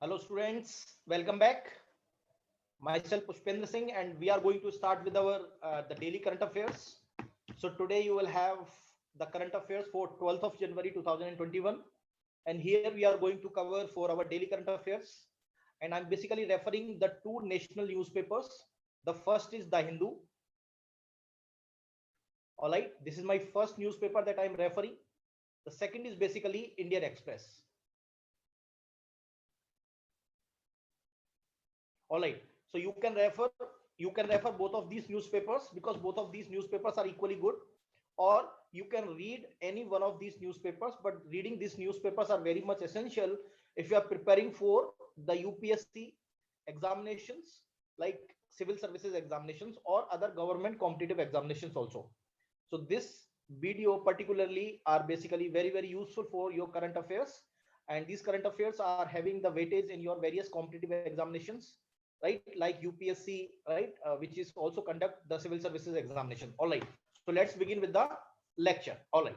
Hello students, welcome back. Myself Pushpendra Singh and we are going to start with our the daily current affairs. So today you will have the current affairs for 12th of January 2021 and here we are going to cover for our daily current affairs and I'm basically referring the two national newspapers. The first is The Hindu. All right, this is my first newspaper that I am referring. The second is basically Indian Express. All right, so you can refer both of these newspapers because both of these newspapers are equally good, or you can read any one of these newspapers, but reading these newspapers are very much essential if you are preparing for the UPSC examinations, like civil services examinations or other government competitive examinations also. So this video particularly are basically very useful for your current affairs, and these current affairs are having the weightage in your various competitive examinations, right, like UPSC, right, which is also conduct the civil services examination. All right, so let's begin with the lecture. All right,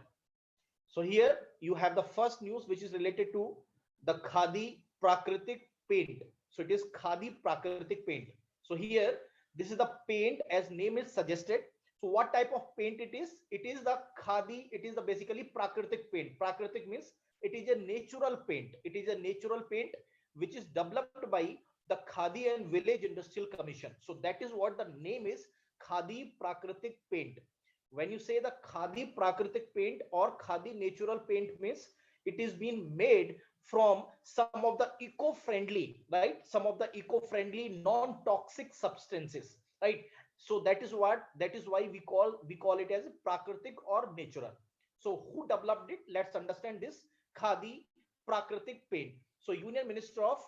so here you have the first news which is related to the Khadi Prakritik paint. So it is Khadi Prakritik paint. So here this is the paint as name is suggested. So what type of paint it is? It is the Khadi. It is the basically Prakritik paint. Prakritik means it is a natural paint. It is a natural paint which is developed by the Khadi and Village Industrial Commission. So that is what the name is, Khadi Prakritik paint. When you say the Khadi Prakritik paint or Khadi natural paint means it is being made from some of the eco-friendly, right? Some of the eco-friendly non-toxic substances, right? So that is why we call it as Prakritik or natural. So who developed it? Let's understand this. Khadi Prakritik paint. So Union Minister of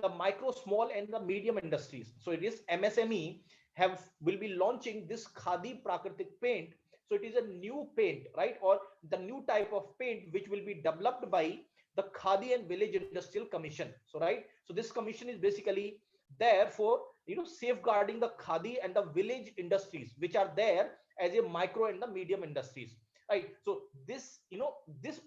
the Micro, Small and the Medium Industries. So it is MSME will be launching this Khadi Prakritik paint. So it is a new paint, right, or the new type of paint which will be developed by the Khadi and Village Industrial Commission. So right, so this commission is basically there for safeguarding the Khadi and the village industries which are there as a micro and the medium industries, right? So this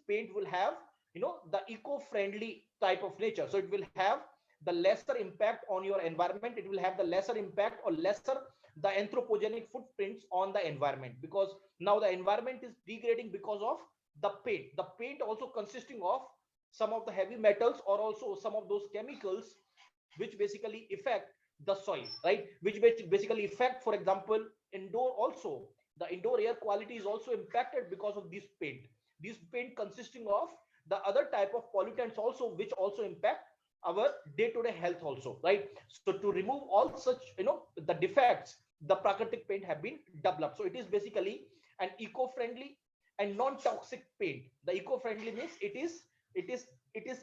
paint will have the eco-friendly type of nature. So it will have the lesser impact on your environment. It will have the lesser impact or lesser the anthropogenic footprints on the environment, because now the environment is degrading because of the paint also consisting of some of the heavy metals or also some of those chemicals which basically affect the soil, right, which basically affect, for example, indoor also. The indoor air quality is also impacted because of this paint consisting of the other type of pollutants also, which also impact our day-to-day health also, right? So to remove all such the defects, the Prakritik paint have been developed. So it is basically an eco-friendly and non-toxic paint. The eco-friendly means it is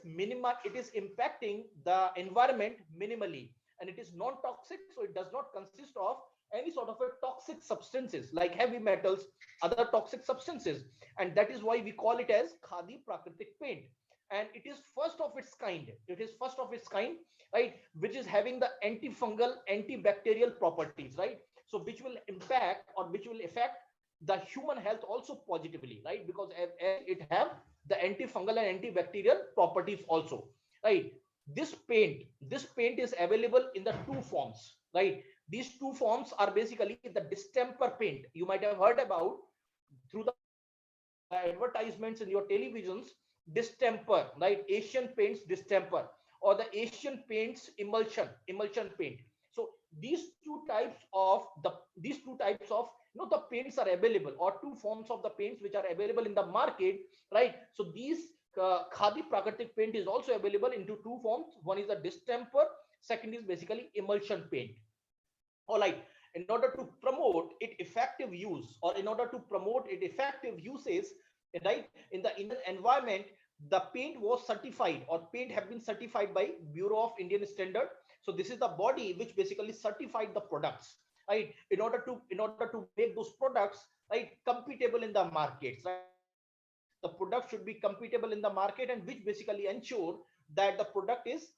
minimal, it is impacting the environment minimally, and it is non-toxic, so it does not consist of any sort of a toxic substances like heavy metals, other toxic substances, and that is why we call it as Khadi Prakritik paint. And it is first of its kind, right, which is having the antifungal, antibacterial properties, right? So which will impact or which will affect the human health also positively, right? Because as it have the antifungal and antibacterial properties also, right? This paint is available in the two forms, right? These two forms are basically the distemper paint. You might have heard about through the advertisements in your televisions, distemper, right? Asian paints distemper, or the Asian paints emulsion paint. So these two types of the paints are available, or two forms of the paints which are available in the market, right? So these Khadi Prakritik paint is also available into two forms. One is the distemper, second is basically emulsion paint. All right, in order to promote its effective use, or in order to promote its effective uses, right, in the Indian environment, the paint was certified, or paint have been certified by Bureau of Indian Standard. So this is the body which basically certified the products, right, in order to make those products, right, compatible in the markets, right? The product should be compatible in the market, and which basically ensure that the product is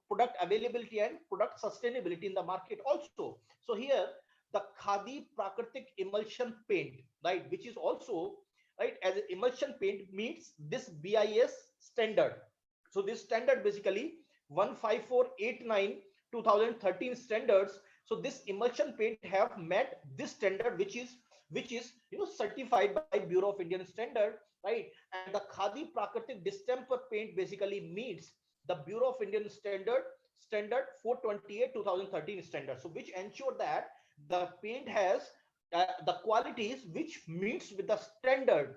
product availability and product sustainability in the market also. So here the Khadi Prakritik emulsion paint, right, which is also, right, as an emulsion paint meets this BIS standard. So this standard basically 15489 2013 standards. So this emulsion paint have met this standard, which is certified by Bureau of Indian Standard, right? And the Khadi Prakratik distemper paint basically meets the Bureau of Indian standard 428 2013 standard. So which ensure that the paint has the qualities which meets with the standard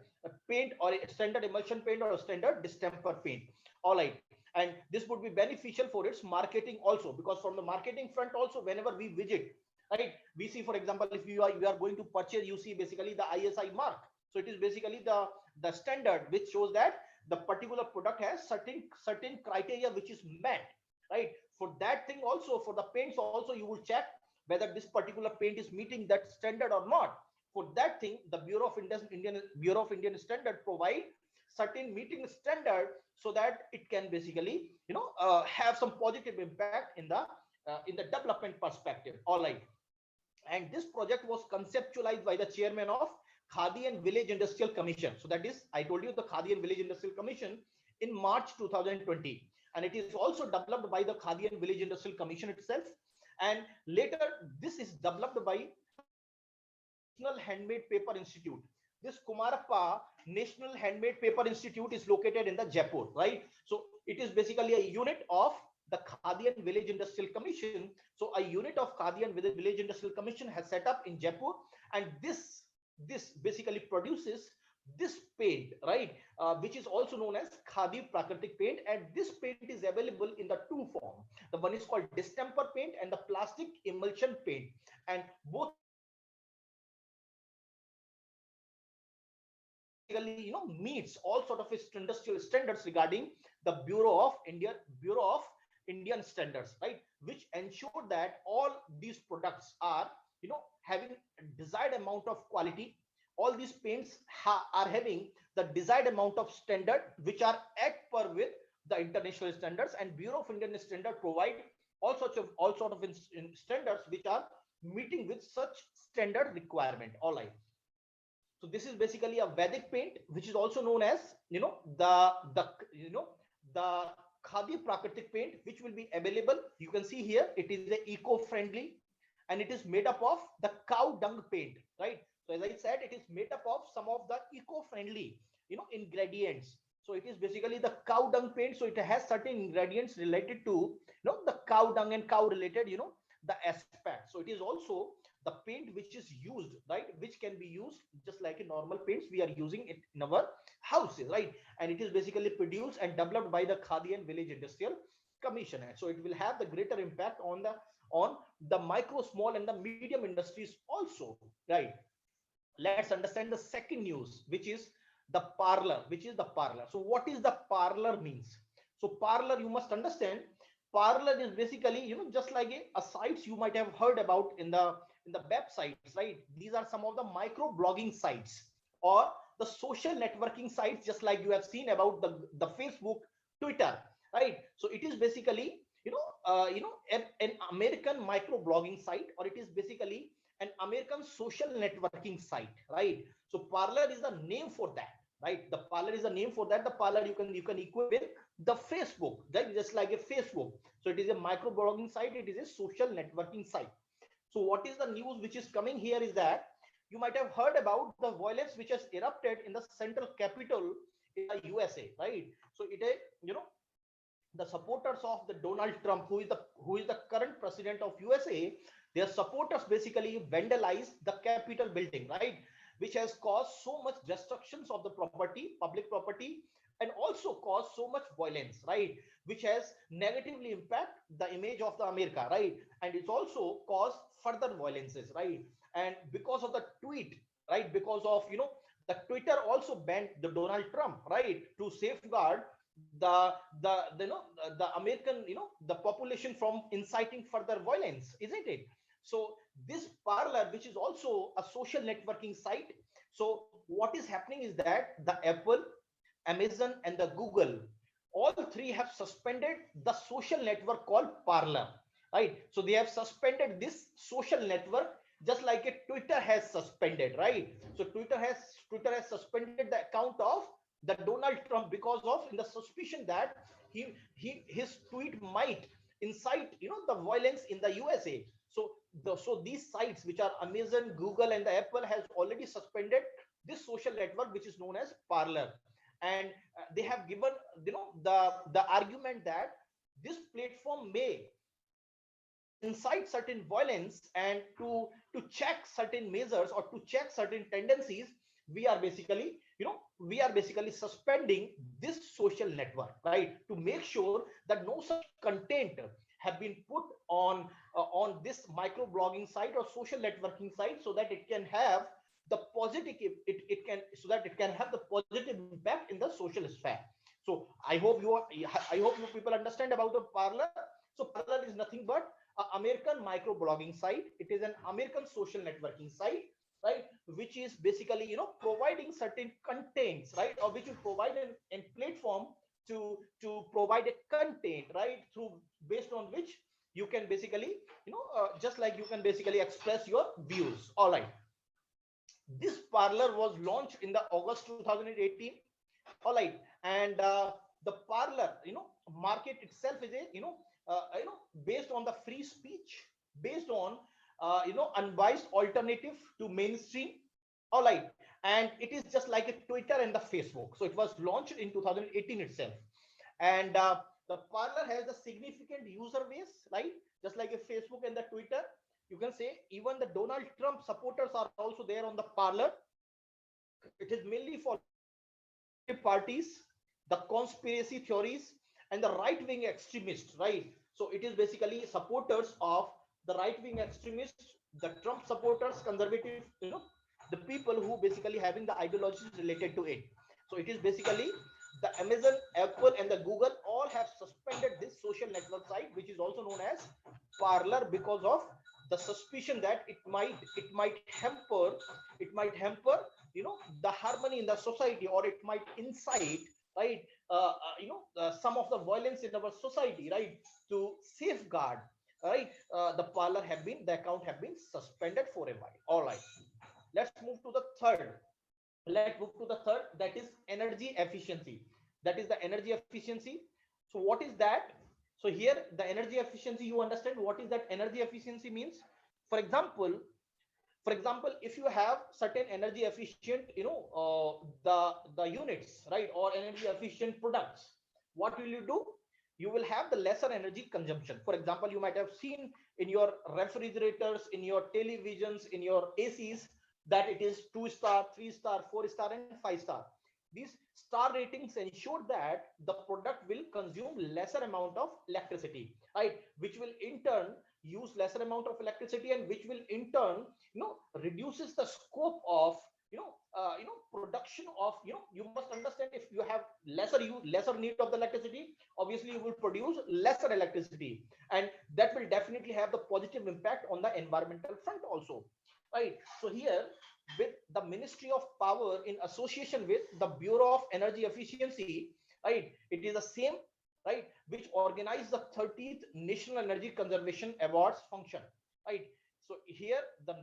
paint or a standard emulsion paint or a standard distemper paint. All right. And this would be beneficial for its marketing also, because from the marketing front also, whenever we visit, right, we see, for example, if you are going to purchase, you see basically the ISI mark. So it is basically the standard which shows that the particular product has certain criteria which is met, right? For that thing also, for the paints also, you will check whether this particular paint is meeting that standard or not. For that thing, the Bureau of Indian Standard provide certain meeting standard, so that it can basically have some positive impact in the development perspective. All right. And this project was conceptualized by the chairman of Khadi and Village Industrial Commission. So that is, I told you, the Khadi and Village Industrial Commission in March 2020. And it is also developed by the Khadi and Village Industrial Commission itself. And later, this is developed by National Handmade Paper Institute. This Kumarappa National Handmade Paper Institute is located in the Jaipur, right? So it is basically a unit of the Khadi and Village Industrial Commission. So a unit of Khadi and Village Industrial Commission has set up in Jaipur, and this basically produces this paint, right, which is also known as Khadi Prakratik paint. And this paint is available in the two form. The one is called distemper paint and the plastic emulsion paint, and both meets all sort of industrial standards regarding the Bureau of Indian Standards, right, which ensure that all these products are having desired amount of quality. All these paints are having the desired amount of standard which are at par with the international standards, and Bureau of Indian Standard provide all sort of standards which are meeting with such standard requirement. All right. So this is basically a Vedic paint, which is also known as the Khadi Prakratik paint, which will be available. You can see here it is a eco-friendly, and it is made up of the cow dung paint, right? So as I said, it is made up of some of the eco-friendly ingredients. So it is basically the cow dung paint. So it has certain ingredients related to the cow dung and cow related the aspect. So it is also the paint which is used, right, which can be used just like a normal paints we are using it in our houses, right? And it is basically produced and developed by the Khadi and Village Industrial Commission. So it will have the greater impact on the micro, small and the medium industries also, right? Let's understand the second news, which is the parlor. So what is the parlor means? So parlor, you must understand, parlor is basically just like a sites you might have heard about in the websites, right? These are some of the micro blogging sites or the social networking sites, just like you have seen about the Facebook, Twitter, right? So it is basically an American micro blogging site, or it is basically an American social networking site, right? So parlor is the name for that, right? The parlor is the name for that. The parlor you can equate with the Facebook, right? Just like a Facebook. So it is a micro blogging site, it is a social networking site. So what is the news which is coming here is that you might have heard about the violence which has erupted in the central capital in the USA, right? So it is the supporters of the Donald Trump, who is the current president of USA, their supporters basically vandalized the Capitol building, right, which has caused so much destructions of the property, public property, and also caused so much violence, right, which has negatively impact the image of the America, right, and it's also caused further violences, right. And because of the tweet, right, because of the Twitter also banned the Donald Trump, right, to safeguard the American the population from inciting further violence, isn't it? So this parlor, which is also a social networking site, so what is happening is that the Apple, Amazon and the Google, all three have suspended the social network called Parler, right? So they have suspended this social network just like a Twitter has suspended, right? So Twitter has suspended the account of the Donald Trump, because of in the suspicion that his tweet might incite, the violence in the USA. So these sites, which are Amazon, Google, and the Apple, has already suspended this social network, which is known as Parler. And they have given, the argument that this platform may incite certain violence, and to check certain measures or to check certain tendencies, we are basically, suspending this social network, right, to make sure that no such content have been put on this microblogging site or social networking site, so that it can have the positive, it can, so that it can have the positive impact in the social sphere. So I hope you people understand about the Parler. So Parler is nothing but American microblogging site. It is an American social networking site, right, which is basically, providing certain contents, right, or which will provide an platform to provide a content, right, through, based on which you can basically, just like you can basically express your views. All right. This Parler was launched in the August 2018. All right. And the Parler, market itself is a, based on the free speech, based on, unbiased alternative to mainstream. All right. And it is just like a Twitter and the Facebook. So it was launched in 2018 itself. And the Parler has a significant user base, right, just like a Facebook and the Twitter. You can say even the Donald Trump supporters are also there on the Parler. It is mainly for parties, the conspiracy theories, and the right-wing extremists, right? So it is basically supporters of the right-wing extremists, the Trump supporters, conservative, the people who basically having the ideologies related to it. So it is basically the Amazon, Apple, and the Google all have suspended this social network site, which is also known as Parler, because of the suspicion that it might hamper the harmony in the society, or it might incite, right, some of the violence in our society, right, to safeguard, right, the account have been suspended for a while. All right, let's move to the third. That is energy efficiency. That is the energy efficiency. So what is that? So here, the energy efficiency, you understand what is that energy efficiency means. For example, if you have certain energy efficient, the units, right, or energy efficient products, what will you do? You will have the lesser energy consumption. For example, you might have seen in your refrigerators, in your televisions, in your ACs, that it is 2-star, 3-star, 4-star, and 5-star. These star ratings ensure that the product will consume lesser amount of electricity, right, which will in turn use lesser amount of electricity, and which will in turn, reduces the scope of, production of, you must understand, if you have lesser need of the electricity, obviously you will produce lesser electricity, and that will definitely have the positive impact on the environmental front also, right? So here, with the Ministry of Power in association with the Bureau of Energy Efficiency, right, it is the same, right, which organized the 30th National Energy Conservation Awards function, right? So here, the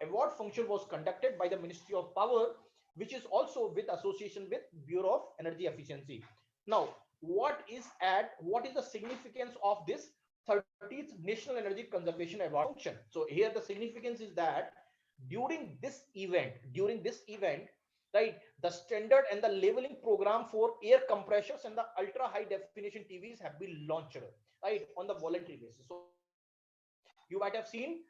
award function was conducted by the Ministry of Power, which is also with association with Bureau of Energy Efficiency. Now, what is the significance of this 30th National Energy Conservation Award function? So here the significance is that during this event, right, the standard and the labeling program for air compressors and the ultra high definition TVs have been launched, right, on the voluntary basis. So you might have seen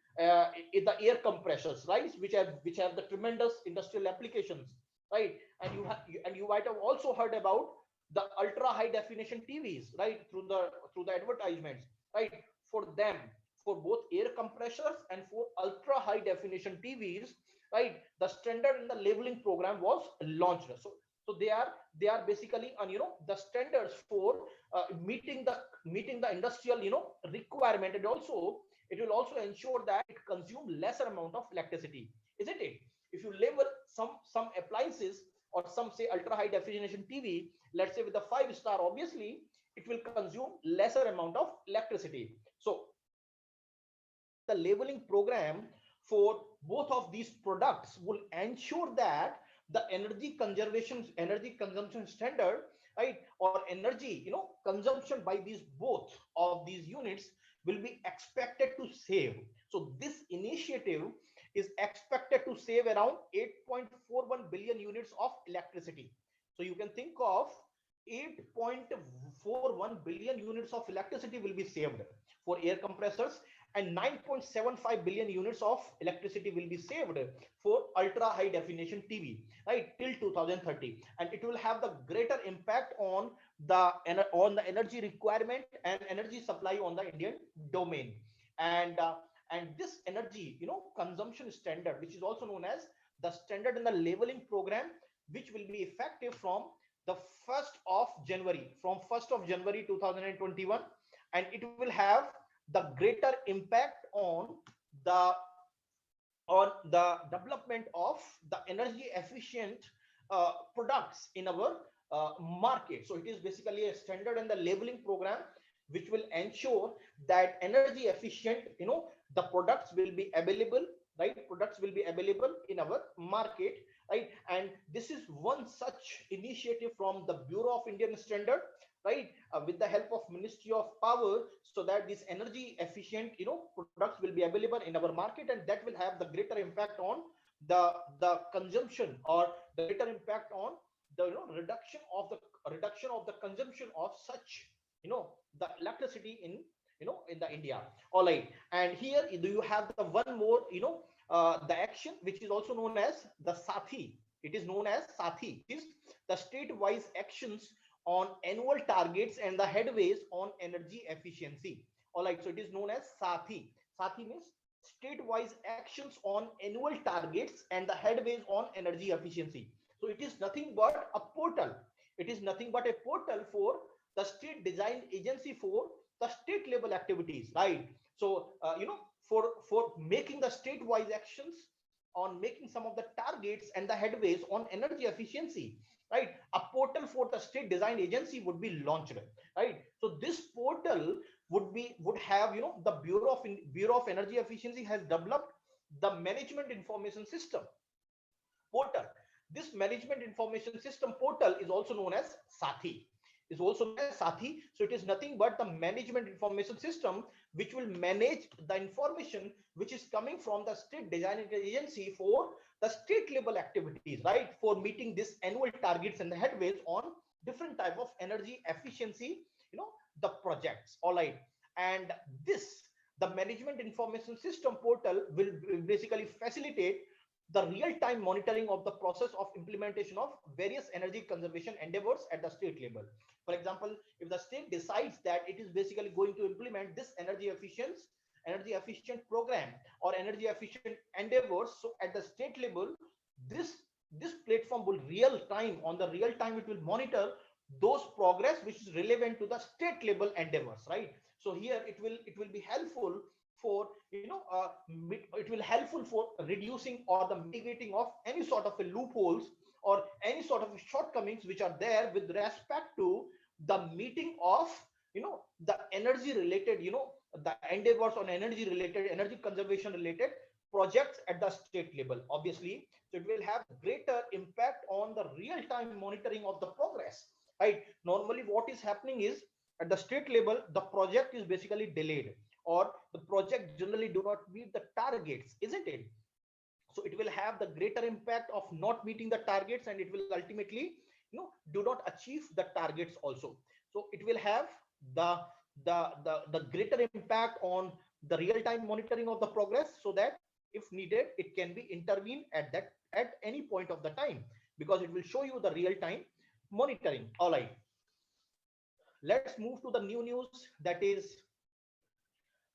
in the air compressors, right, which have the tremendous industrial applications, right, and you might have also heard about the ultra high definition TVs, right, through the advertisements, right, for them, for both air compressors and for ultra high definition TVs, right, the standard and the labeling program was launched. So they are basically on, the standards for meeting the industrial, requirement, and also it will also ensure that it consumes lesser amount of electricity, isn't it? If you label some appliances, or some say ultra high definition TV, let's say with a 5-star, obviously it will consume lesser amount of electricity. So the labeling program for both of these products will ensure that the energy consumption standard, right, or energy, consumption by these both of these units will be expected to save. So this initiative is expected to save around 8.41 billion units of electricity. So you can think of 8.41 billion units of electricity will be saved for air compressors, and 9.75 billion units of electricity will be saved for ultra high definition TV, right, till 2030. And it will have the greater impact on the energy requirement and energy supply on the Indian domain. And this energy, consumption standard, which is also known as the standard in the labeling program, which will be effective from the 1st of January, 2021, and it will have the greater impact the on the development of the energy efficient products in our market. So it is basically a standard and the labeling program which will ensure that energy efficient, the products will be available, right? Products will be available in our market, right? And this is one such initiative from the Bureau of Indian Standard, right, with the help of Ministry of Power, so that this energy efficient, products will be available in our market, and that will have the greater impact on the consumption, or the greater impact on the, reduction of the consumption of such, the electricity in, in the India. All right, and here you have the one more, the action which is also known as the Sathi. It is known as Sathi, is the state-wise actions on annual targets and the headways on energy efficiency. All right, so it is known as Sathi. Sathi means state-wise actions on annual targets and the headways on energy efficiency. So it is nothing but a portal. It is nothing but a portal for the state design agency for the state level activities, right? So for making the state-wise actions on making some of the targets and the headways on energy efficiency, right, a portal for the state design agency would be launched, right? So this portal would have, the Bureau of Energy Efficiency has developed the management information system portal. This management information system portal is also known as Sathi. Is also known as Sathi. So it is nothing but the management information system which will manage the information which is coming from the state design agency for the state level activities, right, for meeting this annual targets and the headways on different type of energy efficiency, the projects. All right, and the management information system portal will basically facilitate the real-time monitoring of the process of implementation of various energy conservation endeavors at the state level. For example, if the state decides that it is basically going to implement this energy efficient program or energy efficient endeavors, so at the state level, this platform will real time it will monitor those progress which is relevant to the state level endeavors, right? So here it will be helpful for, it will helpful for reducing or the mitigating of any sort of a loopholes or any sort of shortcomings which are there with respect to the meeting of, the energy related, the endeavors on energy conservation related projects at the state level, obviously. So it will have greater impact on the real time monitoring of the progress, right? Normally what is happening is, at the state level, the project is basically delayed, or the project generally do not meet the targets, isn't it? So it will have the greater impact of not meeting the targets, and it will ultimately, do not achieve the targets also. So it will have the greater impact on the real time monitoring of the progress, so that if needed it can be intervened at any point of the time, because it will show you the real time monitoring. All right, let's move to the new news, that is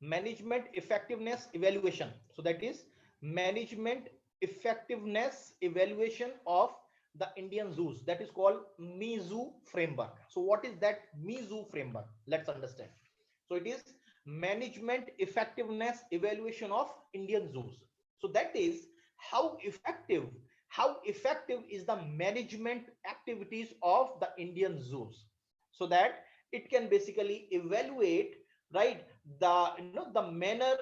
management effectiveness evaluation. So that is management effectiveness evaluation of the Indian zoos, that is called MIZOO framework. So what is that MIZOO framework? Let's understand. So it is management effectiveness evaluation of Indian zoos. So that is how effective is the management activities of the Indian zoos, so that it can basically evaluate, right, the the manner,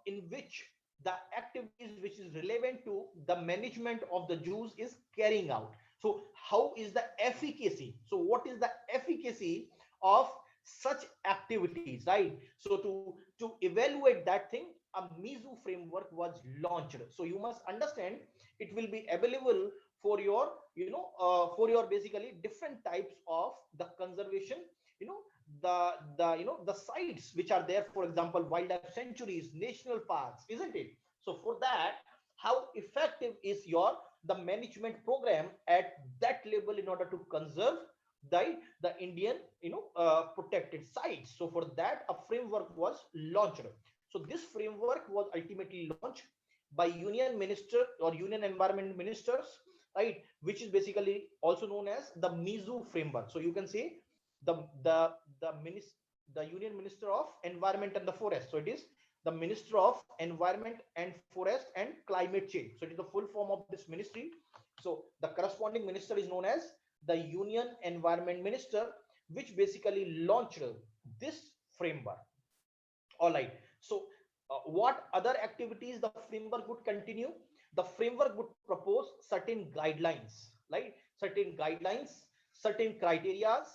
in which the activities which is relevant to the management of the Jews is carrying out. So how is the efficacy? So what is the efficacy of such activities, right? So to evaluate that thing, a Mizu framework was launched. So you must understand, it will be available for your, for your basically different types of the conservation, you know the sites which are there, for example wildlife sanctuaries, national parks, isn't it? So for that, how effective is your the management program at that level in order to conserve the Indian, protected sites? So for that, a framework was launched. So this framework was ultimately launched by union minister or union environment ministers, right, which is basically also known as the Mizu framework. So you can say the the the minister, the union minister of environment and the forest. So it is the minister of environment and forest and climate change. So it is the full form of this ministry. So the corresponding minister is known as the union environment minister, which basically launched this framework. All right. So what other activities the framework would continue? The framework would propose certain guidelines, right? Certain guidelines, certain criterias,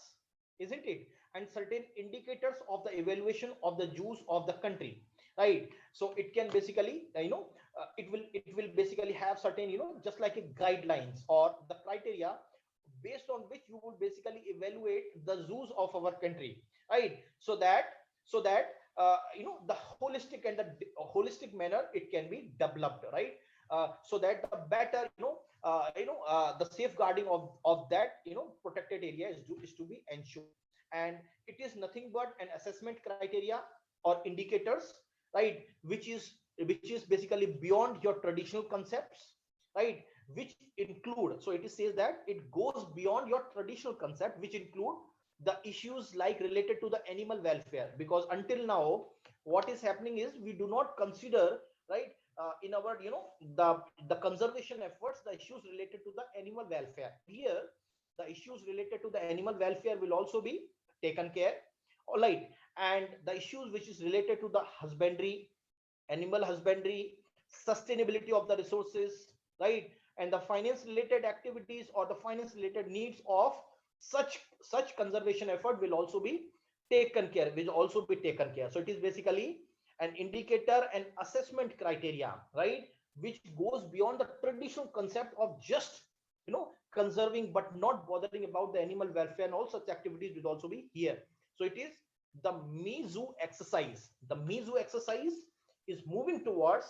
isn't it? And certain indicators of the evaluation of the Jews of the country, right? So it can basically, it will basically have certain, just like a guidelines or the criteria based on which you would basically evaluate the zoos of our country, right? So that the holistic and the holistic manner it can be developed, right? So that the better, the safeguarding of that, protected area is to be ensured. And it is nothing but an assessment criteria or indicators, right, which is basically beyond your traditional concepts, right, which include, so it says that it goes beyond your traditional concept, which include the issues like related to the animal welfare. Because until now, what is happening is we do not consider, right, in our, the conservation efforts, the issues related to the animal welfare. Here the issues related to the animal welfare will also be taken care. All right. And the issues which is related to the husbandry, animal husbandry, sustainability of the resources, right, and the finance related activities or the finance related needs of such conservation effort will also be taken care, will also be taken care. So it is basically an indicator and assessment criteria, right, which goes beyond the traditional concept of just, conserving but not bothering about the animal welfare, and all such activities will also be here. So it is the Mizu exercise. The Mizu exercise is moving towards,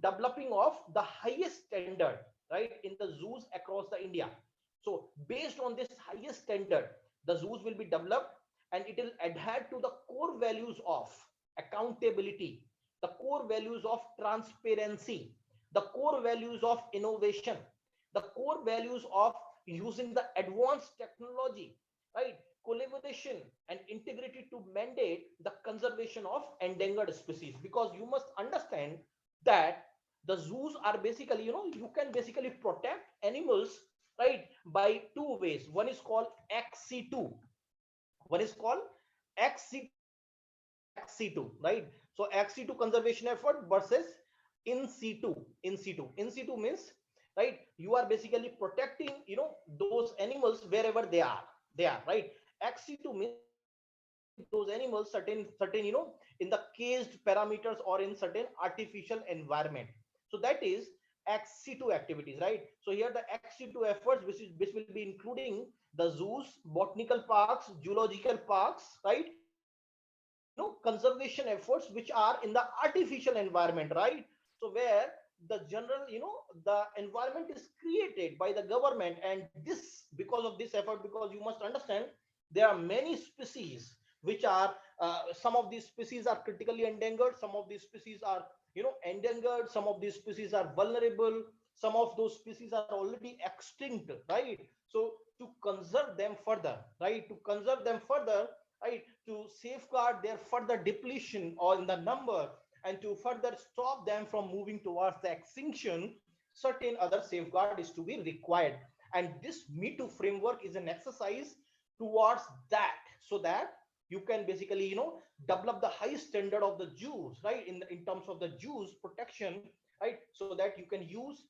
developing of the highest standard, right, in the zoos across the India. So based on this highest standard, the zoos will be developed, and it will adhere to the core values of accountability, the core values of transparency, the core values of innovation, the core values of using the advanced technology, right, collaboration and integrity to mandate the conservation of endangered species. Because you must understand that the zoos are basically, you can basically protect animals, right, by two ways. One is called XC2, one is called XC2 and XC2, right? So XC2 conservation effort versus in situ means, right, you are basically protecting, those animals wherever they are, right. XC2 means you are protecting those animals certain, in the caged parameters or in certain artificial environment. So that is XC2 activities, right? So here the XC2 efforts, which will be including the zoos, botanical parks, zoological parks, right, and conservation efforts which are in the artificial environment, right? So where the general, the environment is created by the government, and this, because of this effort, because you must understand there are many species which are, some of these species are critically endangered, some of these species are, endangered, some of these species are vulnerable, some of those species are already extinct, right? So to conserve them further, right, to conserve them further, right, to safeguard their further depletion or in the number, and to further stop them from moving towards the extinction, certain other safeguard is to be required. And this Me Too framework is an exercise towards that, so that you can basically, develop the high standard of the Jews, right, in terms of the Jews protection, right, so that you can use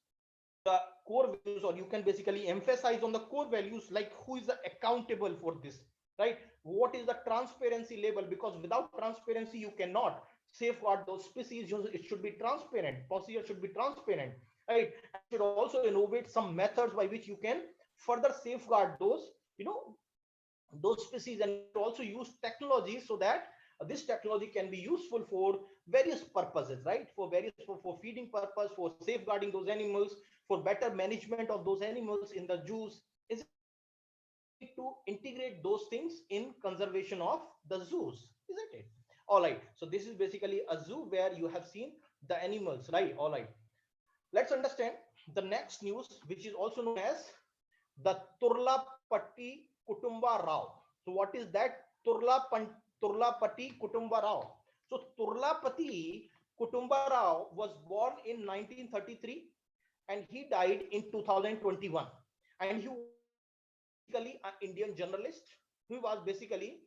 the core values, or you can basically emphasize on the core values, like who is accountable for this, right, what is the transparency level, because without transparency you cannot safeguard those species. It should be transparent, procedure should be transparent, right, and you should also innovate some methods by which you can further safeguard those, those species, and you should also use technology so that this technology can be useful for various purposes, right, for various, for feeding purpose, for safeguarding those animals, for better management of those animals in the zoos, is it? So we need to integrate those things in conservation of the zoos, isn't it? All right, so this is basically a zoo where you have seen the animals, right? All right, let's understand the next news, which is also known as the Turlapatti Kutumba Rao. So what is that? Turlapatti Kutumba Rao. So Turlapatti Kutumba Rao was born in 1933 and he died in 2021. And he was basically an Indian journalist. He was basically,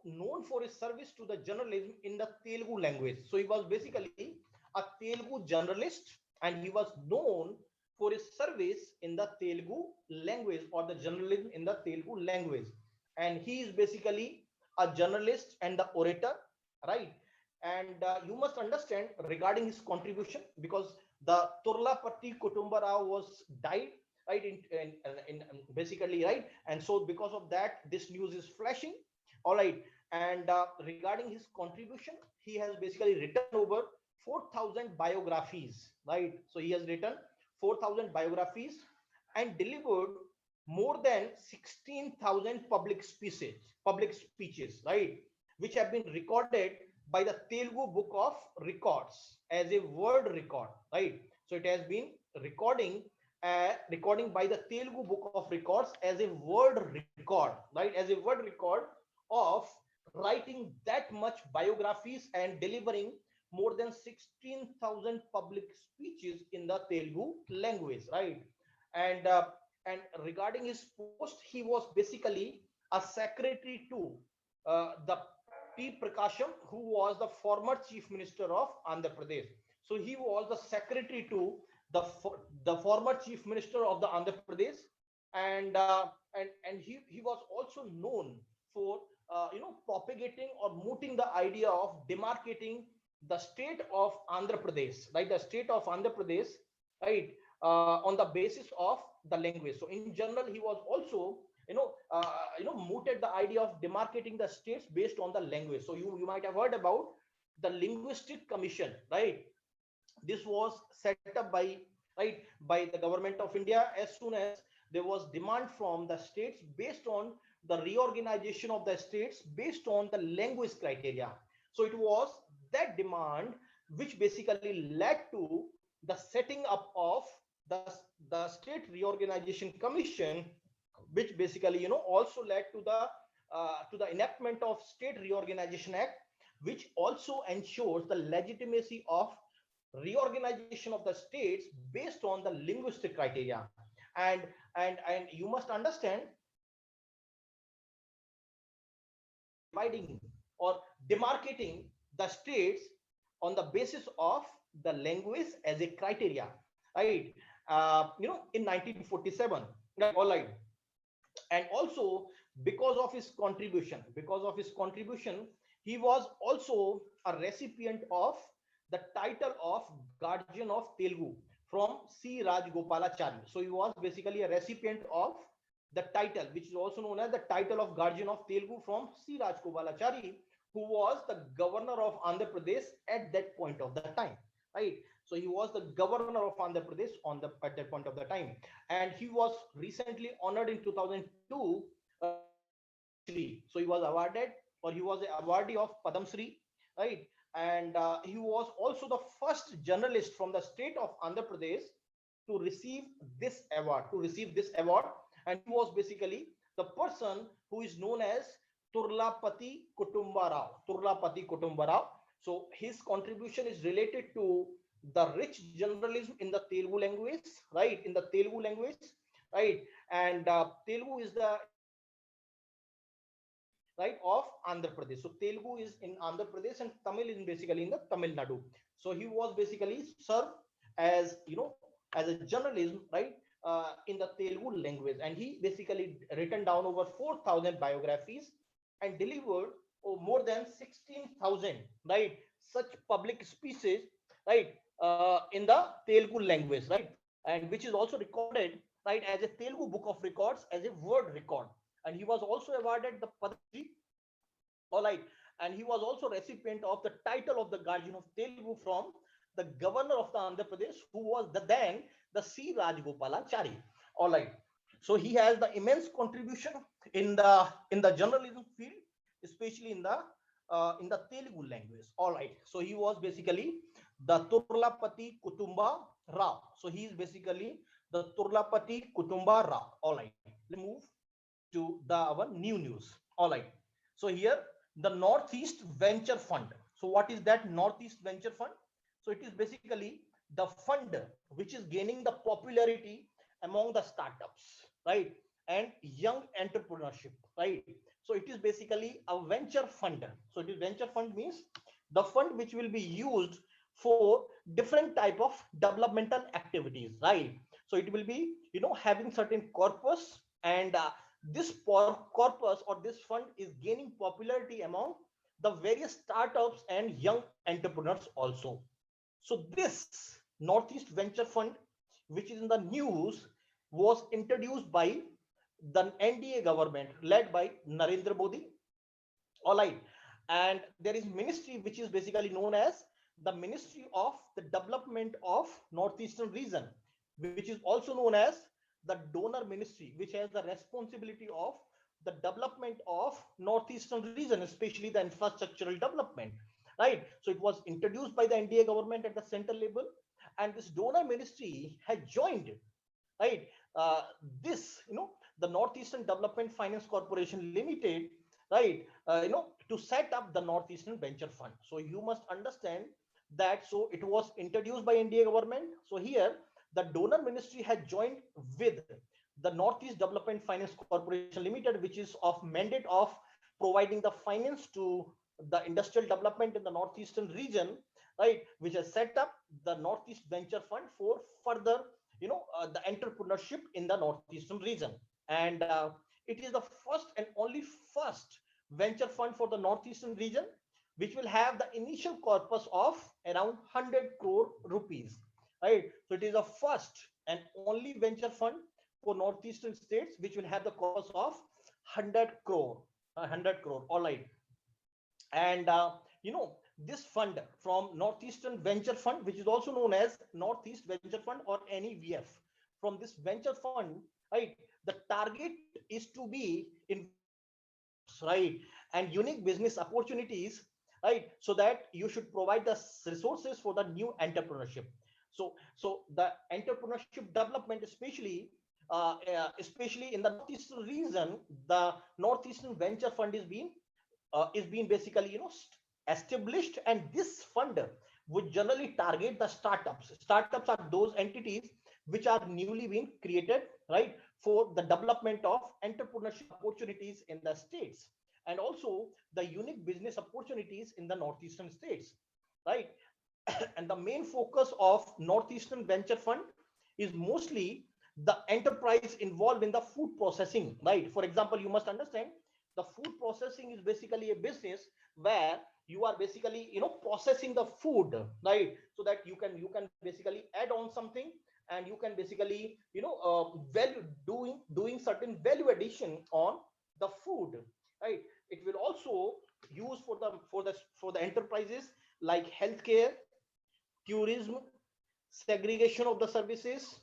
known for his service to the journalism in the Telugu language. So he was basically a Telugu journalist, and he was known for his service in the Telugu language, or the journalism in the Telugu language. And he is basically a journalist and the orator, right? And you must understand regarding his contribution, because the Turlapatti Kutumbarao was died, right, in basically, right, and so because of that this news is flashing. All right, and regarding his contribution, he has basically written over 4,000 biographies, right? So he has written 4,000 biographies and delivered more than 16,000 public speeches, right, which have been recorded by the Telugu Book of Records as a word record, right? So it has been recording by the Telugu Book of Records as a word record, right? As a word record of writing that much biographies and delivering more than 16,000 public speeches in the Telugu language, right? And regarding his post, he was basically a secretary to the P. Prakasham, who was the former chief minister of Andhra Pradesh. So he was the secretary to the former chief minister of the Andhra Pradesh, and he was also known for propagating or mooting the idea of demarcating the state of Andhra Pradesh, right? The state of Andhra Pradesh, right? On the basis of the language. So in general, he was also mooted the idea of demarcating the states based on the language. So you might have heard about the linguistic commission, right? This was set up by the government of India as soon as there was demand from the states based on the reorganization of the states based on the language criteria. So it was that demand which basically led to the setting up of the state reorganization commission, which basically also led to the enactment of state reorganization act, which also ensures the legitimacy of reorganization of the states based on the linguistic criteria. And you must understand dividing or demarcating the states on the basis of the language as a criteria, right? In 1947, right? All right. And also because of his contribution, he was also a recipient of the title of Guardian of Telugu from C. Rajgopalachari. So he was basically a recipient of the title, which is also known as the title of Guardian of Telugu from C. Rajgopalachari, who was the governor of Andhra Pradesh at that point of the time, right? So he was the governor of Andhra Pradesh at that point of the time, and he was recently honored in 2002 by Padam Shri. So he was awarded, or he was the awardee of Padam Shri, right? And he was also the first journalist from the state of Andhra Pradesh to receive this award, and he was basically the person who is known as Turlapatti Kutumba Rao. So his contribution is related to the rich journalism in the Telugu language, right? In the Telugu language, right? And Telugu is the right, of Andhra Pradesh. So Telugu is in Andhra Pradesh and Tamil is basically in the Tamil Nadu. So he was basically served as, as a journalism, right, in the Telugu language, and he basically written down over 4,000 biographies and delivered more than 16,000, right, such public speeches, right, in the Telugu language, right, and which is also recorded, right, as a Telugu book of records as a word record. And he was also awarded the Padma Shri, all right, and he was also recipient of the title of the Guardian of Telugu from the governor of the Andhra Pradesh, who was the then the C. Rajagopalachari. All right, so he has the immense contribution in the journalism field, especially in the Telugu language. All right, so he was basically the Turlapati Kutumba Rao. So he is basically the Turlapati Kutumba Rao. All right, let's move to the our new news. All right, so here the Northeast Venture Fund. So what is that Northeast Venture Fund? So it is basically the fund which is gaining the popularity among the startups, right, and young entrepreneurship, right. So it is basically a venture fund. So it is venture fund means the fund which will be used for different type of developmental activities, right. So it will be, having certain corpus, and this corpus or this fund is gaining popularity among the various startups and young entrepreneurs also. So this Northeast Venture Fund, which is in the news, was introduced by the NDA government led by Narendra Modi. All right, and there is ministry which is basically known as the Ministry of the Development of Northeastern Region, which is also known as the Donor Ministry, which has the responsibility of the development of Northeastern region, especially the infrastructural development, right. So it was introduced by the NDA government at the central level, and this donor ministry has joined, right, uh, this, the Northeastern Development Finance Corporation Limited, right, to set up the Northeastern Venture Fund. So you must understand that. So it was introduced by India government. So here the donor ministry had joined with the Northeast Development Finance Corporation Limited, which is of mandate of providing the finance to the industrial development in the Northeastern region, right, which has set up the Northeast Venture Fund for further, the entrepreneurship in the Northeastern region. And it is the first and only first venture fund for the Northeastern region, which will have the initial corpus of around 100 crore rupees, right. So it is the first and only venture fund for Northeastern states which will have the corpus of 100 crore, 100 crore. All right, and this fund from Northeastern Venture Fund, which is also known as Northeast Venture Fund or NEVF, from this venture fund, right, the target is to be invest in startups, right, and unique business opportunities, right, so that you should provide the resources for the new entrepreneurship. So the entrepreneurship development, especially in the Northeastern region, the Northeastern Venture Fund is being basically, established, and this fund would generally target the startups are those entities which are newly being created, right, for the development of entrepreneurship opportunities in the states, and also the unique business opportunities in the Northeastern states, right. And the main focus of Northeastern Venture Fund is mostly the enterprise involved in the food processing, right. For example, you must understand the food processing is basically a business where you are basically, processing the food, right, so that you can basically add on something, and you can basically, value doing certain value addition on the food, right. It will also use for the enterprises like healthcare, tourism, segregation of the services,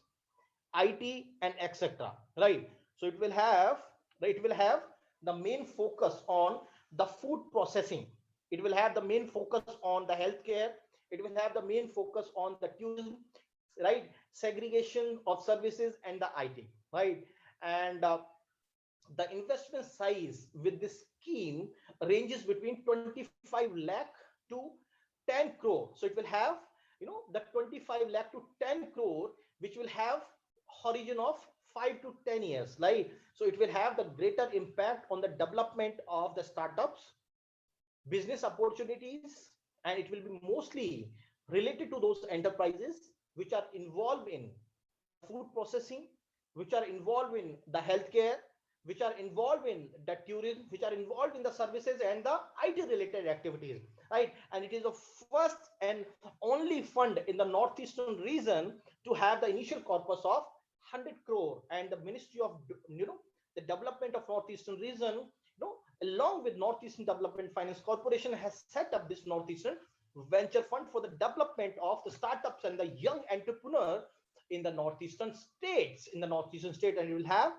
IT, and etc. Right. So it will have, right, it will have the main focus on the food processing. It will have the main focus on the healthcare. It will have the main focus on the tourism, right, segregation of services, and the IT, right. And the investment size with this scheme ranges between 25 lakh to 10 crore. So it will have, the 25 lakh to 10 crore, which will have horizon of 5 to 10 years, right? So it will have the greater impact on the development of the startups, business opportunities, and it will be mostly related to those enterprises which are involved in the food processing, which are involved in the healthcare, which are involved in the tourism, which are involved in the services and the IT related activities, right? And it is the first and only fund in the northeastern region to have the initial corpus of 100 crore, and the Ministry of the development of northeastern region, along with Northeastern Development Finance Corporation, has set up this Northeastern Venture Fund for the development of the startups and the young entrepreneur in the northeastern states, and it will have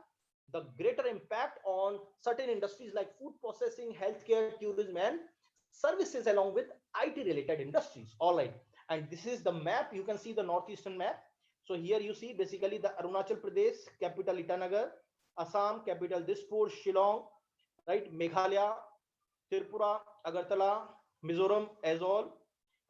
the greater impact on certain industries like food processing, healthcare, tourism, and services, along with IT related industries. All right, and this is the map. You can see the northeastern map. So here you see basically the Arunachal Pradesh capital Itanagar, Assam capital Dispur, Shillong, right, Meghalaya, Tripura, Agartala, Mizoram, Azol,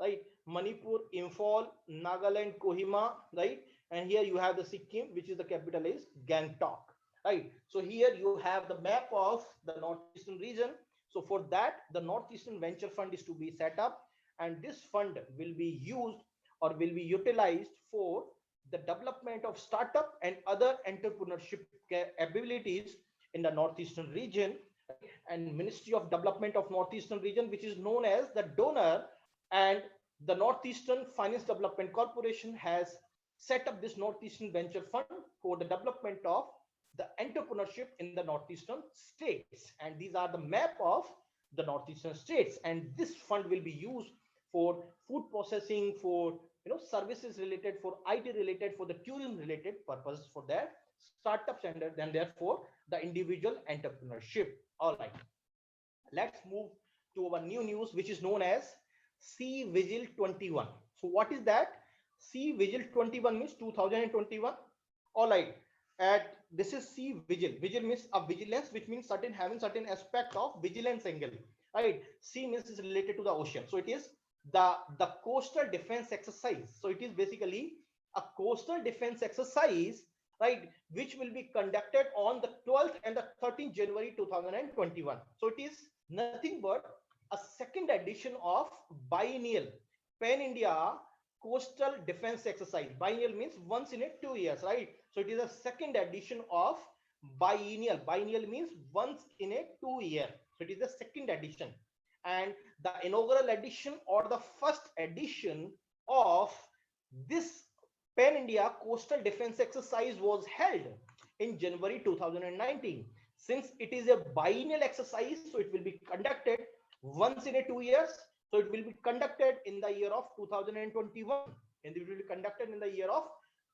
right, Manipur, Imphal, Nagaland, Kohima, right, and here you have the Sikkim, which is the capital is Gangtok, right. So here you have the map of the northeastern region. So for that, the Northeastern Venture Fund is to be set up, and this fund will be used or will be utilized for the development of startup and other entrepreneurship abilities in the northeastern region. And Ministry of Development of Northeastern region, which is known as the donor, and the Northeastern Finance Development Corporation has set up this Northeastern Venture Fund for the development of the entrepreneurship in the northeastern states. And these are the map of the northeastern states, and this fund will be used for food processing, for services related, for IT related, for the tourism related purposes, for their startups, and then therefore the individual entrepreneurship. All right, let's move to our new news, which is known as C Vigil 21. So what is that? C Vigil 21 means 2021. All right, at this is C Vigil. Vigil means a vigilance, which means certain, having certain aspect of vigilance angle, right? C means is related to the ocean, so it is the coastal defense exercise. So it is basically a coastal defense exercise, right, which will be conducted on the 12th and the 13th January 2021. So it is nothing but a second edition of biennial Pan India coastal defense exercise. Biennial means once in a 2 years, right? So it is a second edition of biennial. Biennial means once in a 2 year. So it is the second edition, and the inaugural edition or the first edition of this Pan India coastal defense exercise was held in January 2019. Since it is a biennial exercise, so it will be conducted once in a 2 years. So it will be conducted in the year of 2021, and it will be conducted in the year of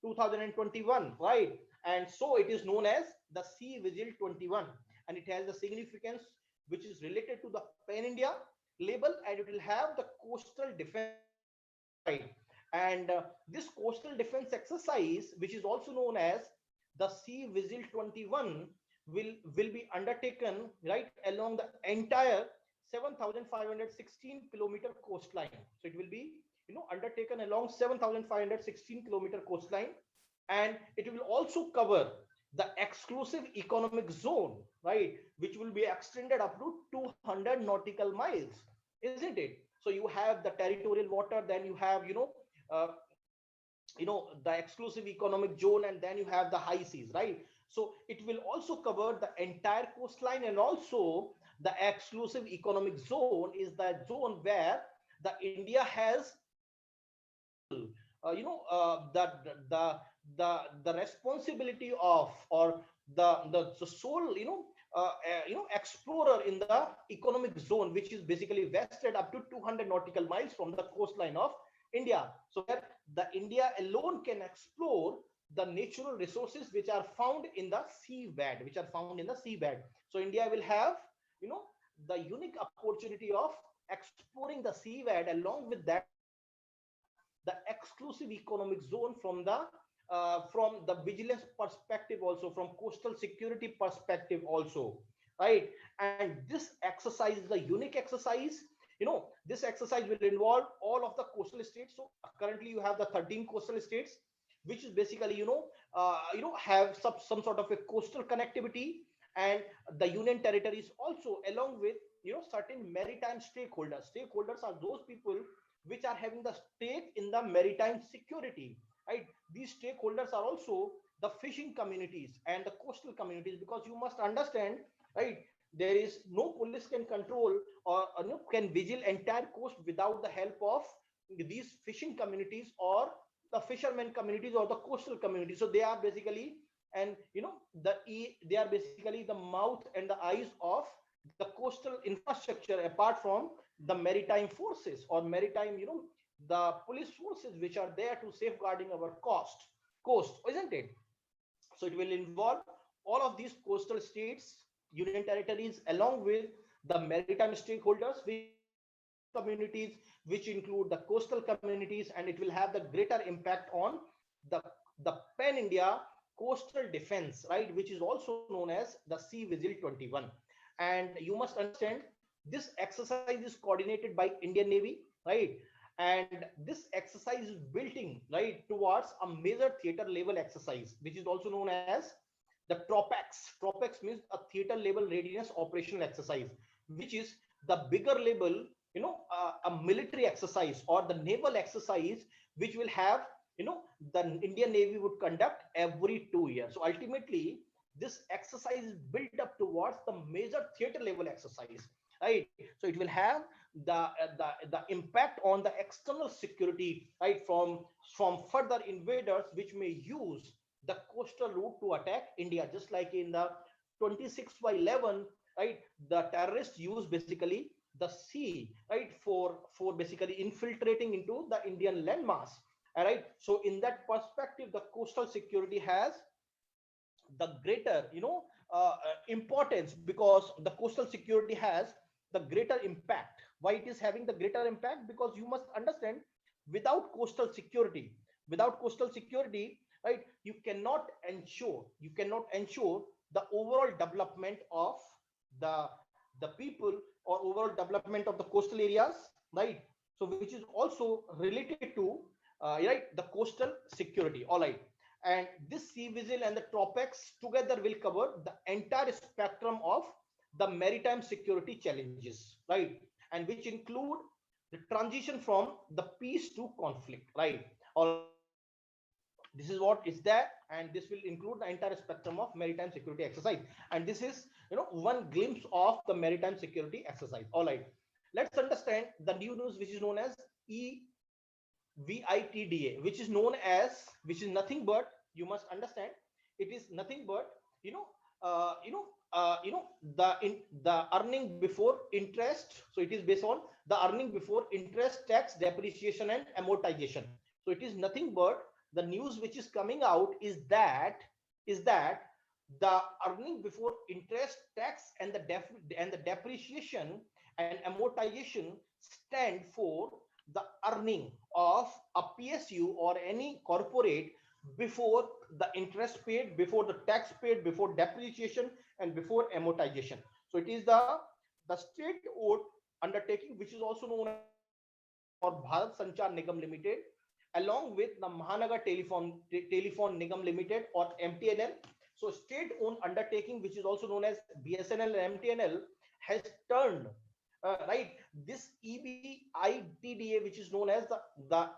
2021, right? And so it is known as the Sea Vigil 21, and it has a significance which is related to the Pan India label, and it will have the coastal defense, right? And this coastal defense exercise, which is also known as the Sea Vigil 21, will be undertaken right along the entire 7,516 kilometer coastline. So it will be undertaken along 7,516 kilometer coastline, and it will also cover the exclusive economic zone, right, which will be extended up to 200 nautical miles, isn't it? So you have the territorial water, then you have uh, the exclusive economic zone, and then you have the high seas, right? So it will also cover the entire coastline, and also the exclusive economic zone is the zone where the India has the responsibility of, or the sole explorer in the economic zone, which is basically vested up to 200 nautical miles from the coastline of India. So that the India alone can explore the natural resources which are found in the seabed, So India will have the unique opportunity of exploring the seabed. Along with that, the exclusive economic zone from the vigilance perspective, also from coastal security perspective also, right? And this exercise is a unique exercise. This exercise will involve all of the coastal states. So currently you have the 13 coastal states, which is basically, have some sort of a coastal connectivity. And the union territories also, along with, certain maritime stakeholders. Stakeholders are those people which are having the stake in the maritime security, right? These stakeholders are also the fishing communities and the coastal communities, because you must understand, right? There is no police can control, or no, can vigil entire coast without the help of these fishing communities, or the fishermen communities, or the coastal communities. So they are basically, and they are basically the mouth and the eyes of the coastal infrastructure, apart from the maritime forces, or maritime, the police forces, which are there to safeguarding our coast, isn't it? So it will involve all of these coastal states, union territories, along with the maritime stakeholders, which include the fishing communities, which include the coastal communities, and it will have the greater impact on the pan India coastal defense, right, which is also known as the Sea Vigil 21. And you must understand, this exercise is coordinated by Indian Navy, right? And this exercise is built in, right, towards a major theater level exercise, which is also known as the tropex means a theater level readiness operational exercise, which is the bigger level, a military exercise or the naval exercise, which will have, the Indian Navy would conduct every 2 years. So ultimately this exercise is built up towards the major theater level exercise, right? So it will have the impact on the external security, right, from further invaders which may use the coastal route to attack India, just like in the 26 by 11, right? The terrorists use basically the sea, right, for basically infiltrating into the Indian landmass. All right. So in that perspective, the coastal security has the greater, importance, because the coastal security has the greater impact. Why it is having the greater impact? Because you must understand, without coastal security, right, you cannot ensure the overall development of the people, or overall development of the coastal areas, right? So which is also related to, right, the coastal security. All right. And this sea vigil and the tropex together will cover the entire spectrum of the maritime security challenges, right? And which include the transition from the peace to conflict, right? All right. This is what is there, and this will include the entire spectrum of maritime security exercise. And this is, one glimpse of the maritime security exercise. All right. Let's understand the new news, which is known as VITDA, which is nothing but, you must understand, it is nothing but, you know, the earning before interest. So it is based on the earning before interest, tax, depreciation, and amortization. So it is nothing but, the news which is coming out is that the earning before interest, tax, and the depreciation and amortization stand for the earning of a PSU or any corporate before the interest paid, before the tax paid, before depreciation, and before amortization. So it is the state owned undertaking, which is also known as or Bharat Sanchar Nigam Limited, along with the Mahanagar Telephone Nigam Limited, or MTNL. So state-owned undertaking, which is also known as BSNL and MTNL, has turned, right, this EBITDA, which is known as the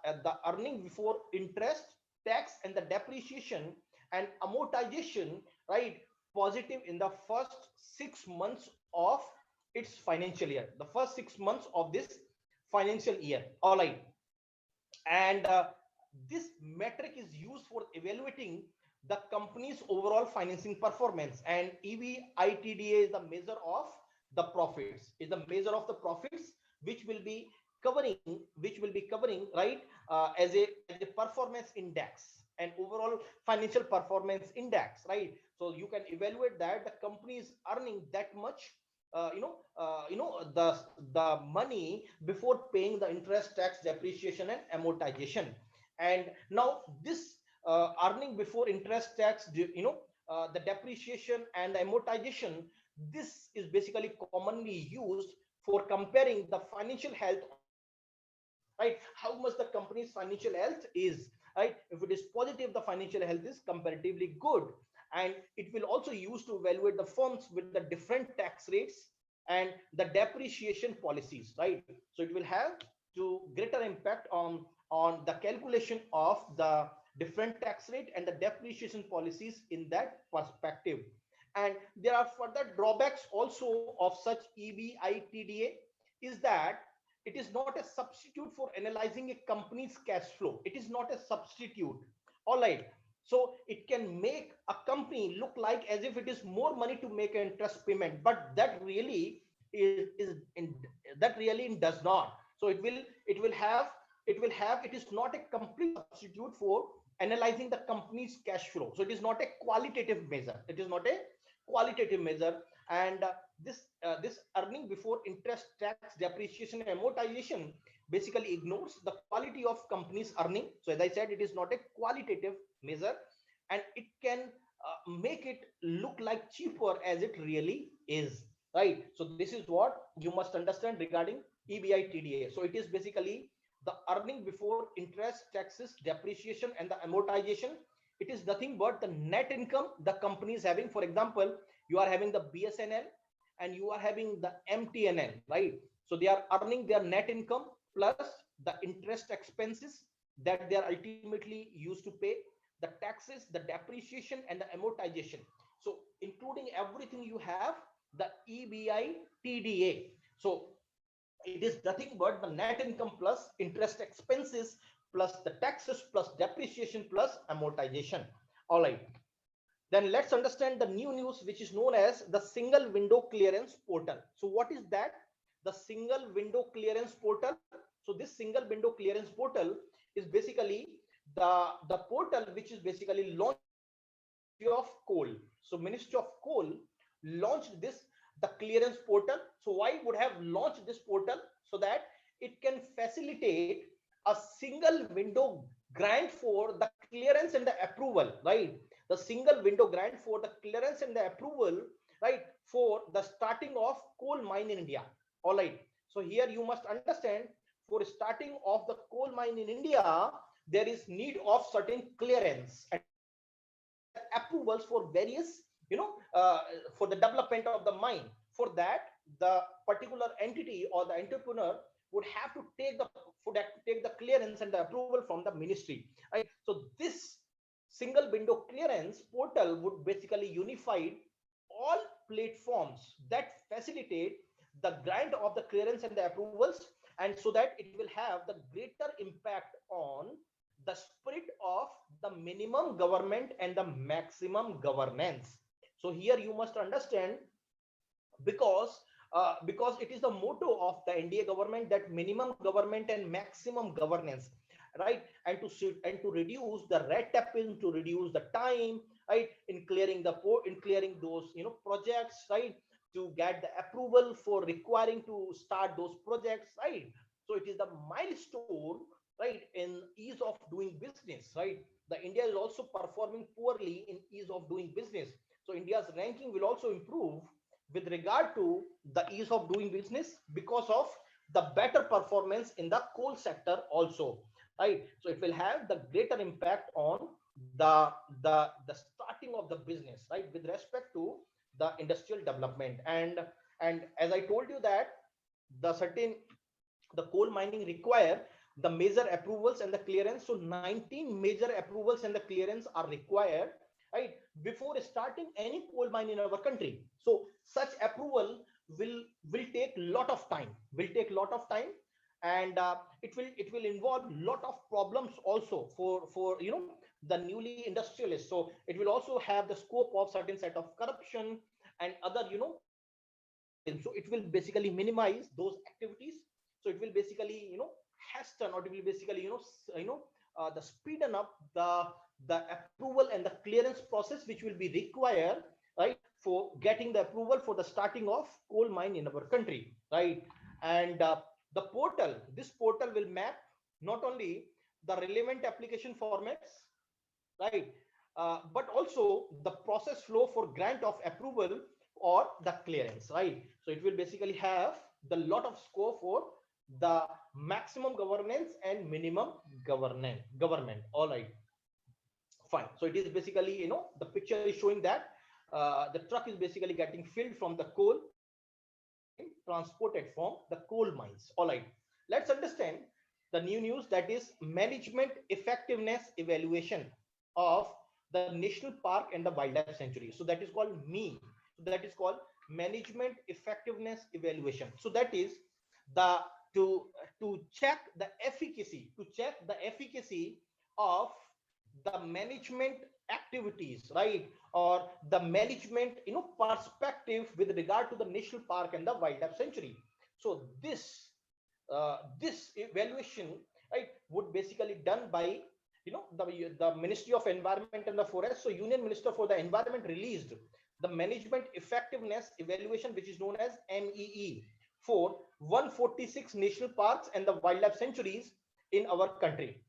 earning before interest, tax, and the depreciation and amortization, right, positive in the first 6 months of its financial year. The first 6 months of this financial year. All right. And this metric is used for evaluating the company's overall financing performance. And EBITDA is the measure of the profits, which will be covering, right, as a performance index, and overall financial performance index, right? So you can evaluate that the company is earning that much, the money before paying the interest, tax, depreciation, and amortization. And now this earning before interest, tax, the depreciation and the amortization, this is basically commonly used for comparing the financial health of the company, right? How much the company's financial health is, right? If it is positive, the financial health is comparatively good. And it will also use to evaluate the firms with the different tax rates and the depreciation policies, right? So it will have to greater impact on the calculation of the different tax rate and the depreciation policies in that perspective. And there are further drawbacks also of such EBITDA, is that it is not a substitute for analyzing a company's cash flow. It is not a substitute. All right. So it can make a company look like as if it is more money to make an interest payment, but that really is in, that really does not. So it is not a complete substitute for analyzing the company's cash flow. So it is not a qualitative measure. It is not a qualitative measure. And this earning before interest, tax, depreciation, and amortization basically ignores the quality of company's earning. So as I said, it is not a qualitative measure, and it can make it look like cheaper as it really is, right? So this is what you must understand regarding EBITDA. So it is basically the earning before interest, taxes, depreciation, and the amortization. It is nothing but the net income the company is having. For example, you are having the BSNL and you are having the MTNL, right? So they are earning their net income plus the interest expenses that they are ultimately used to pay, the taxes, the depreciation, and the amortization. So including everything, you have the EBITDA. So it is nothing but the net income plus interest expenses plus the taxes plus depreciation plus amortization. All right. Then let's understand the new news, which is known as the single window clearance portal. So what is that? The single window clearance portal. So this single window clearance portal is basically the portal which is basically launched of Coal. So Ministry of Coal launched this, the clearance portal. So why would have launched this portal? So that it can facilitate a single window grant for the clearance and the approval, right? The single window grant for the clearance and the approval, right, for the starting of coal mine in India. All right. So here you must understand, for starting of the coal mine in India, there is need of certain clearance and approvals for various, for the development of the mine. For that, the particular entity or the entrepreneur would have to take the clearance and the approval from the ministry, right? So this single window clearance portal would basically unify all platforms that facilitate the grant of the clearance and the approvals, and so that it will have the greater impact on the spirit of the minimum government and the maximum governance. So here you must understand, because it is the motto of the NDA government, that minimum government and maximum governance, right? And to reduce the red taping, to reduce the time, right, in clearing those projects, right, to get the approval for requiring to start those projects, right? So it is the milestone, right, in ease of doing business, right? The India is also performing poorly in ease of doing business. So India's ranking will also improve with regard to the ease of doing business because of the better performance in the coal sector also, right? So it will have the greater impact on the starting of the business, right, with respect to the industrial development. And as I told you that the coal mining require the major approvals and the clearance. So 19 major approvals and the clearance are required, right, before starting any coal mine in our country. So such approval will take lot of time, and it will involve lot of problems also for the newly industrialists. So it will also have the scope of certain set of corruption and other so it will basically minimize those activities. So it will basically hasten, or it will basically the speeden up the approval and the clearance process which will be required, right, for getting the approval for the starting of coal mine in our country, right? And this portal will map not only the relevant application formats, right, but also the process flow for grant of approval or the clearance, right? So it will basically have the lot of scope for the maximum governance and minimum government. All right, fine. So it is basically, the picture is showing that the truck is basically getting filled from the coal and getting transported from the coal mines. All right, let's understand the new news, that is management effectiveness evaluation of the national park and the wildlife sanctuary. So that is called me. So that is called management effectiveness evaluation. So that is the to check the efficacy, of the management activities, right? Or the management, perspective with regard to the national park and the wildlife sanctuary. So this evaluation, right, would basically done by, the Ministry of Environment and the Forest. So Union Minister for the Environment released the management effectiveness evaluation, which is known as MEE, for 146 national parks and the wildlife sanctuaries in our country.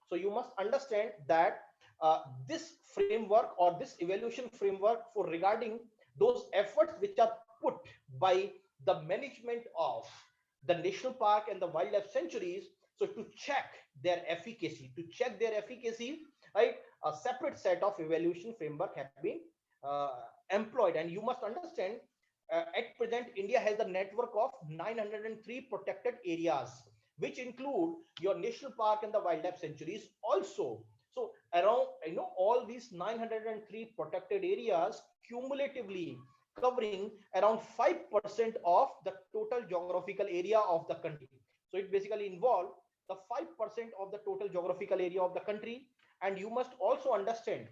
So you must understand that this framework or this evaluation framework for regarding those efforts which are put by the management of the national park and the wildlife sanctuaries. So to check their efficacy, right, a separate set of evaluation framework have been uh, employed. And you must understand, at present India has a network of 903 protected areas, which include your national park and the wildlife sanctuaries also. So around, all these 903 protected areas cumulatively covering around 5% of the total geographical area of the country. So it basically involves the 5% of the total geographical area of the country. And you must also understand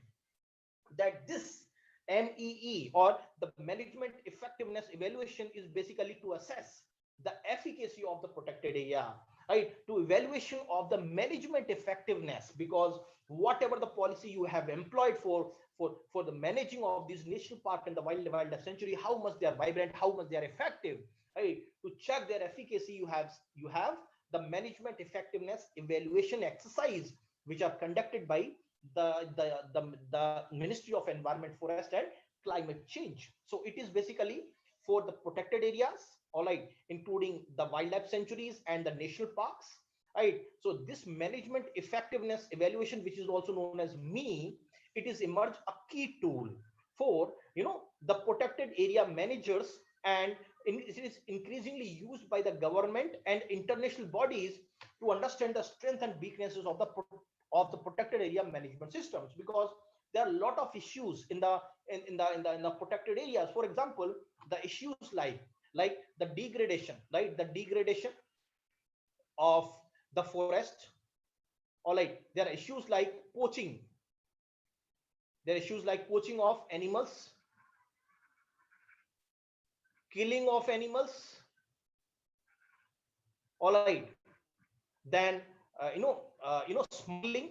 that this MEE, or the management effectiveness evaluation, is basically to assess the efficacy of the protected area, right? To evaluation of the management effectiveness, because whatever the policy you have employed for the managing of this national park and the wildlife sanctuary, how much they are vibrant, how much they are effective, right? To check their efficacy, you have the management effectiveness evaluation exercise, which are conducted by the Ministry of Environment, Forest and Climate Change. So it is basically for the protected areas, all right, including the wildlife sanctuaries and the national parks, right? So this management effectiveness evaluation, which is also known as me, it is emerged a key tool for, the protected area managers, and it is increasingly used by the government and international bodies to understand the strengths and weaknesses of the protected area management systems, because there are a lot of issues in the protected areas. For example, the issues like the degradation, right? The degradation of the forest, or like there are issues like poaching. There are issues like poaching of animals, killing of animals, all right. Then smuggling.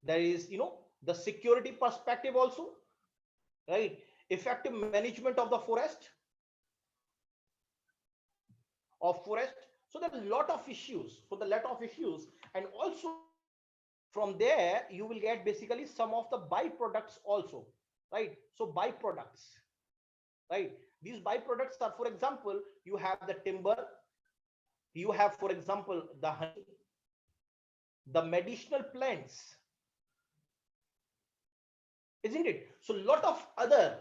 There is, the security perspective also, right? Effective management of the forest. So there are a lot of issues. And also from there you will get basically some of the byproducts also, right? So byproducts, right? These byproducts are, for example, you have the timber, you have, for example, the honey, the medicinal plants, isn't it? So lot of other,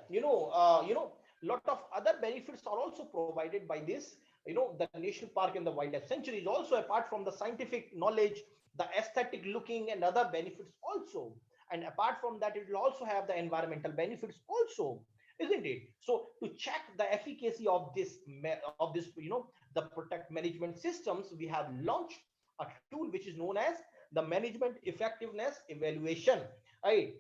lot of other benefits are also provided by this, the national park and the wildlife sanctuaries. Also, apart from the scientific knowledge, the aesthetic looking and other benefits also. And apart from that, it will also have the environmental benefits also, isn't it? So to check the efficacy of this, the protect management systems, we have launched a tool which is known as the management effectiveness evaluation, right?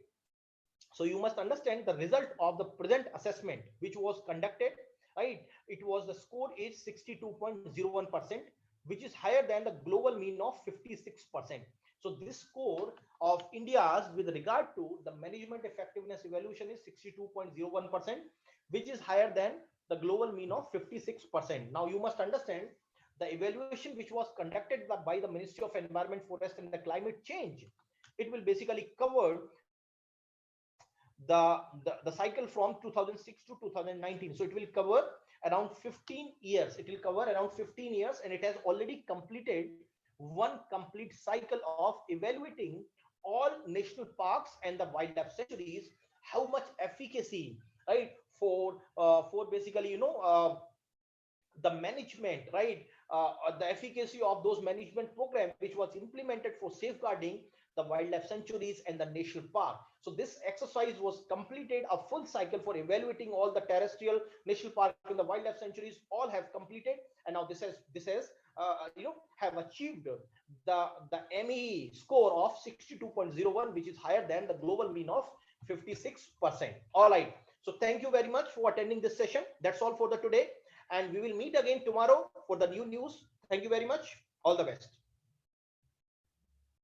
So you must understand the result of the present assessment which was conducted, right? It was, the score is 62.01%, which is higher than the global mean of 56%. So this score of India's with regard to the management effectiveness evaluation is 62.01%, which is higher than the global mean of 56%. Now you must understand the evaluation which was conducted by the Ministry of Environment, Forest and the Climate Change. It will basically cover the cycle from 2006 to 2019. So it will cover around 15 years. It will cover around 15 years, and it has already completed one complete cycle of evaluating all national parks and the wildlife sanctuaries, how much efficacy, right, for basically, the management, right, the efficacy of those management program which was implemented for safeguarding the wildlife sanctuaries and the national park. So this exercise was completed, a full cycle for evaluating all the terrestrial national park and the wildlife sanctuaries all have completed. And now this has have achieved the ME score of 62.01, which is higher than the global mean of 56%. All right, so thank you very much for attending this session. That's all for the today, and we will meet again tomorrow for the new news. Thank you very much. All the best.